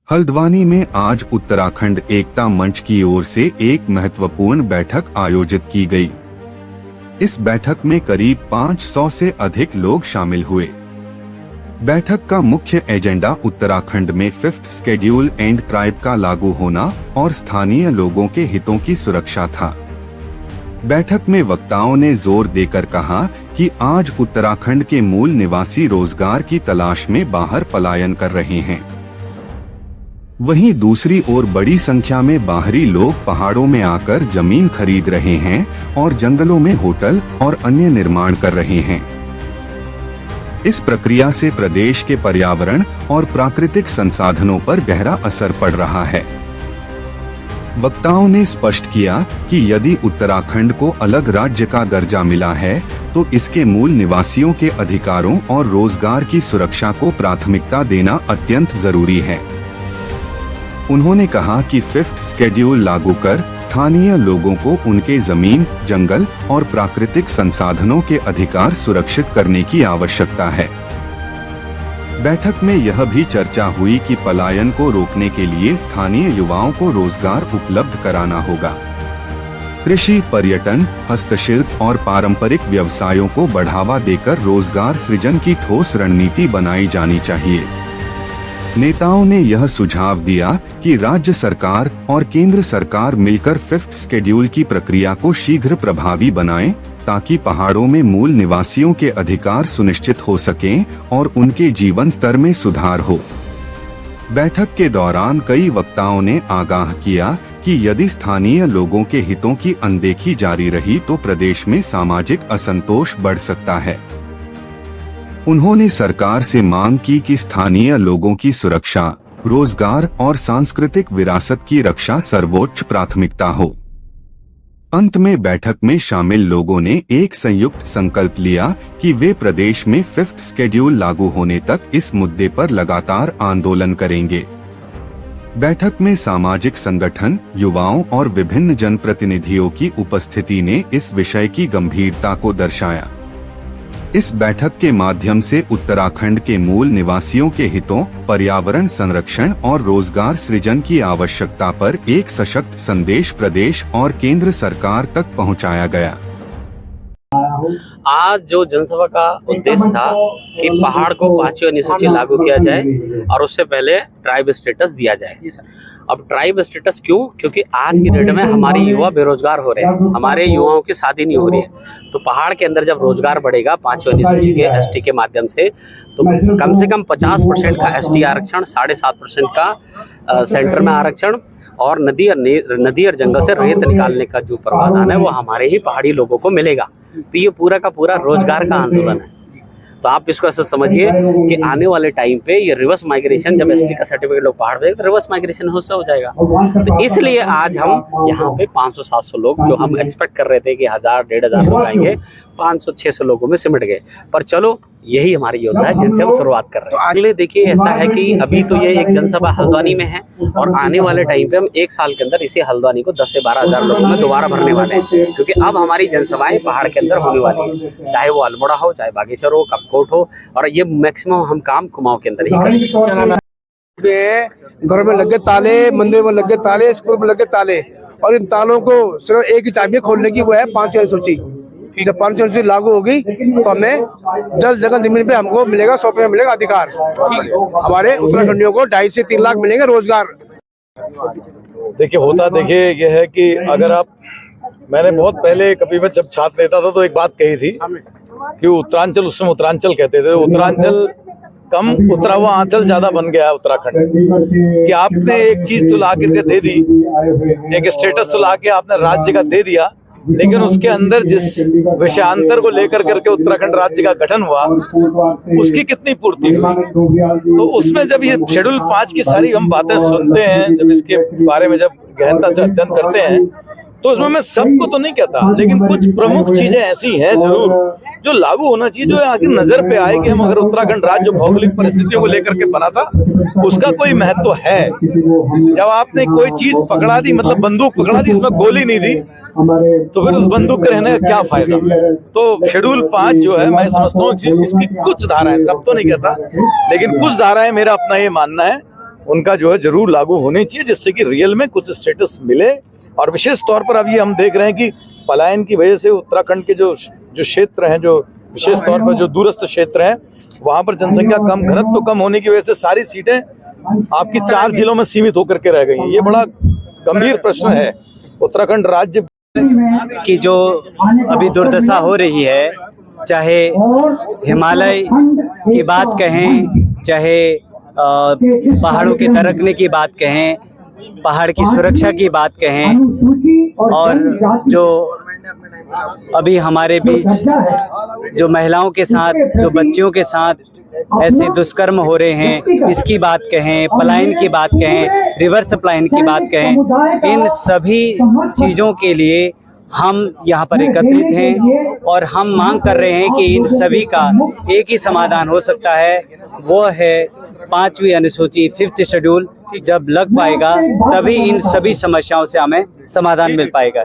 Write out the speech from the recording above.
हल्द्वानी में आज उत्तराखंड एकता मंच की ओर से एक महत्वपूर्ण बैठक आयोजित की गई। इस बैठक में करीब 500 से अधिक लोग शामिल हुए। बैठक का मुख्य एजेंडा उत्तराखंड में 5th शेड्यूल एंड ट्राइब का लागू होना और स्थानीय लोगों के हितों की सुरक्षा था। बैठक में वक्ताओं ने जोर देकर कहा कि आज उत्तराखंड के मूल निवासी रोजगार की तलाश में बाहर पलायन कर रहे हैं। वहीं दूसरी ओर बड़ी संख्या में बाहरी लोग पहाड़ों में आकर जमीन खरीद रहे हैं और जंगलों में होटल और अन्य निर्माण कर रहे हैं। इस प्रक्रिया से प्रदेश के पर्यावरण और प्राकृतिक संसाधनों पर गहरा असर पड़ रहा है। वक्ताओं ने स्पष्ट किया कि यदि उत्तराखंड को अलग राज्य का दर्जा मिला है तो इसके मूल निवासियों के अधिकारों और रोजगार की सुरक्षा को प्राथमिकता देना अत्यंत जरूरी है। उन्होंने कहा कि 5th शेड्यूल लागू कर स्थानीय लोगों को उनके जमीन, जंगल और प्राकृतिक संसाधनों के अधिकार सुरक्षित करने की आवश्यकता है। बैठक में यह भी चर्चा हुई कि पलायन को रोकने के लिए स्थानीय युवाओं को रोजगार उपलब्ध कराना होगा। कृषि, पर्यटन, हस्तशिल्प और पारंपरिक व्यवसायों को बढ़ावा देकर रोजगार सृजन की ठोस रणनीति बनाई जानी चाहिए। नेताओं ने यह सुझाव दिया कि राज्य सरकार और केंद्र सरकार मिलकर 5th शेड्यूल की प्रक्रिया को शीघ्र प्रभावी बनाएं, ताकि पहाड़ों में मूल निवासियों के अधिकार सुनिश्चित हो सकें और उनके जीवन स्तर में सुधार हो। बैठक के दौरान कई वक्ताओं ने आगाह किया कि यदि स्थानीय लोगों के हितों की अनदेखी जारी रही तो प्रदेश में सामाजिक असंतोष बढ़ सकता है। उन्होंने सरकार से मांग की कि स्थानीय लोगों की सुरक्षा, रोजगार और सांस्कृतिक विरासत की रक्षा सर्वोच्च प्राथमिकता हो। अंत में बैठक में शामिल लोगों ने एक संयुक्त संकल्प लिया कि वे प्रदेश में 5th शेड्यूल लागू होने तक इस मुद्दे पर लगातार आंदोलन करेंगे। बैठक में सामाजिक संगठन, युवाओं और विभिन्न जनप्रतिनिधियों की उपस्थिति ने इस विषय की गंभीरता को दर्शाया। इस बैठक के माध्यम से उत्तराखंड के मूल निवासियों के हितों, पर्यावरण संरक्षण और रोजगार सृजन की आवश्यकता पर एक सशक्त संदेश प्रदेश और केंद्र सरकार तक पहुंचाया गया। आज जो जनसभा का उद्देश्य था कि पहाड़ को 5वीं अनुसूची लागू किया जाए और उससे पहले ट्राइब स्टेटस दिया जाए। अब ट्राइब स्टेटस क्यों? क्योंकि आज की डेट में हमारे युवा बेरोजगार हो रहे हैं, हमारे युवाओं की शादी नहीं हो रही है। तो पहाड़ के अंदर जब रोजगार बढ़ेगा 5वीं अनुसूची के एसटी के माध्यम से, तो कम से कम 50% का एसटी आरक्षण, 7.5% का सेंटर में आरक्षण और नदी और जंगल से रेत निकालने का जो प्रावधान है वो हमारे ही पहाड़ी लोगों को मिलेगा। तो ये पूरा का पूरा रोजगार का आंदोलन है। तो आप इसको ऐसा समझिए कि आने वाले टाइम पे ये रिवर्स माइग्रेशन, जब एसटी का सर्टिफिकेट लोग पहाड़ पे, तो रिवर्स माइग्रेशन हो जाएगा। तो इसलिए आज हम यहाँ पे 500-700 लोग, जो हम एक्सपेक्ट कर रहे थे कि 1000-1500 लोग आएंगे, 500-600 लोगों में सिमट गए। पर चलो, यही हमारी योजना है जिनसे हम शुरुआत कर रहे हैं। अगले देखिए, ऐसा है कि अभी तो ये एक जनसभा हल्द्वानी में है और आने वाले टाइम पे हम 1 साल के अंदर इसी हल्द्वानी को 10 से 12 हजार लोगों में दोबारा भरने वाले हैं। क्योंकि अब हमारी जनसभाएं पहाड़ के अंदर होने वाली है, चाहे वो अल्मोड़ा हो, चाहे बागेश्वर हो, कपकोट हो, और ये मैक्सिमम हम काम कुमाऊं के अंदर ही करेंगे। घरों में लगे ताले, मंदिर में लगे ताले, स्कूल में लगे ताले, और इन तालों को सिर्फ एक ही चाबी खोलने की, वो है 5वीं अनुसूची। जब 5वीं अनुसूची लागू होगी तो हमें जल जगह जमीन पे हमको मिलेगा 100% मिलेगा अधिकार। हमारे उत्तराखंडियों को 2.5 से 3 लाख मिलेंगे रोजगार। देखिए ये है कि अगर आप, मैंने बहुत पहले कभी मैं जब छात्र नेता था तो एक बात कही थी कि उत्तरांचल, उस समय उत्तरांचल कहते थे, उत्तरांचल कम उतरा हुआ आंचल ज्यादा बन गया है उत्तराखंड। कि आपने एक चीज तो ला करके दे दी, एक स्टेटस तो ला के आपने राज्य का दे दिया, लेकिन उसके अंदर जिस विषयांतर को लेकर करके उत्तराखंड राज्य का गठन हुआ, उसकी कितनी पूर्ति हुई? तो उसमें जब ये शेड्यूल 5 की सारी हम बातें सुनते हैं, जब इसके बारे में जब गहनता से अध्ययन करते हैं, तो उसमें मैं सबको तो नहीं कहता, लेकिन कुछ प्रमुख चीजें ऐसी हैं जरूर जो लागू होना चाहिए, जो आगे नजर पे आए कि हम अगर उत्तराखंड राज्य भौगोलिक परिस्थितियों को लेकर के बना था, उसका कोई महत्व है। जब आपने कोई चीज पकड़ा दी, मतलब बंदूक पकड़ा दी, उसमें गोली नहीं दी, तो फिर उस बंदूक के रहने का क्या फायदा? तो शेड्यूल 5 जो है, मैं समझता हूँ इसकी कुछ धाराएं, सब तो नहीं कहता, लेकिन कुछ धाराएं, मेरा अपना ये मानना है उनका जो है जरूर लागू होने चाहिए, जिससे कि रियल में कुछ स्टेटस मिले। और विशेष तौर पर अब ये हम देख रहे हैं कि पलायन की वजह से उत्तराखंड के जो क्षेत्र हैं, जो विशेष तौर पर जो दूरस्थ क्षेत्र हैं, वहां पर जनसंख्या कम, घनत्व तो कम होने की वजह से सारी सीटें आपकी 4 जिलों में सीमित होकर के रह गई हैं। ये बड़ा गंभीर प्रश्न है। उत्तराखंड राज्य की जो अभी दुर्दशा हो रही है, चाहे हिमालय की बात कहें, चाहे पहाड़ों के दरकने की बात कहें, पहाड़ की सुरक्षा की बात कहें, और जो अभी हमारे बीच जो महिलाओं के साथ, जो बच्चियों के साथ ऐसे दुष्कर्म हो रहे हैं, इसकी बात कहें, पलायन की बात कहें, रिवर्स पलायन की बात कहें, इन सभी चीज़ों के लिए हम यहाँ पर एकत्रित हैं और हम मांग कर रहे हैं कि इन सभी का एक ही समाधान हो सकता है, वो है 5वीं अनुसूची 5th शेड्यूल जब लग पाएगा तभी इन सभी समस्याओं से हमें समाधान मिल पाएगा।